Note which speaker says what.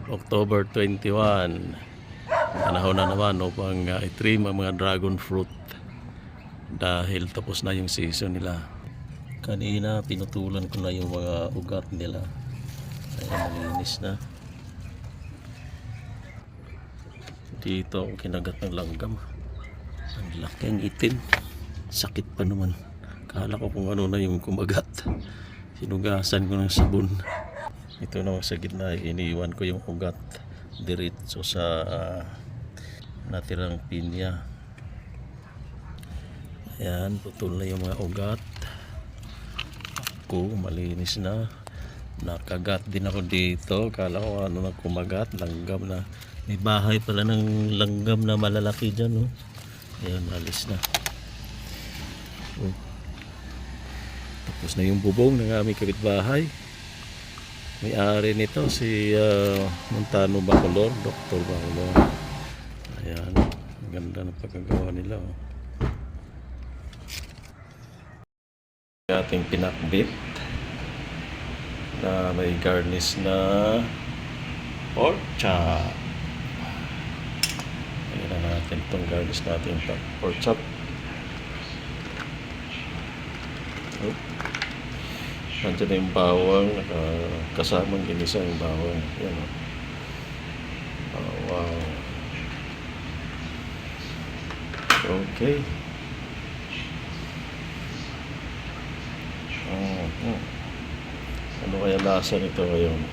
Speaker 1: October 21. Panahon na naman upang i-trim ang mga dragon fruit dahil tapos na yung season nila. Kanina pinutulan ko na yung mga ugat nila. Ayan, malinis na. Dito ang kinagat ng langgam. Ang laki, ang itim. Sakit pa naman. Kala ko kung ano na yung kumagat. Sinugasan ko ng sabon. Ito naman sa gitna, iniwan ko yung ugat diretso sa natirang pinya. Ayan, putol na yung mga ugat. Ako, malinis na. Nakagat din ako dito. Kala ko ano na kumagat, langgam na. May bahay pala ng langgam na malalaki dyan, oh. Ayan, alis na. Oh. Tapos na yung bubong ng aming kapitbahay. May-ari nito si Montano Bacolor, Dr. Bacolor. Ayan, ang ganda ng pagkagawa nila, oh. Ating pinakbit na may garnish na pork chop. Ayan na natin itong garnish natin pork chop. Oh. Nandiyan na yung bawang, kasamang ginisa yung bawang. Ayan, oh. Oh, wow. Okay. Ano kaya lasa nito ngayon?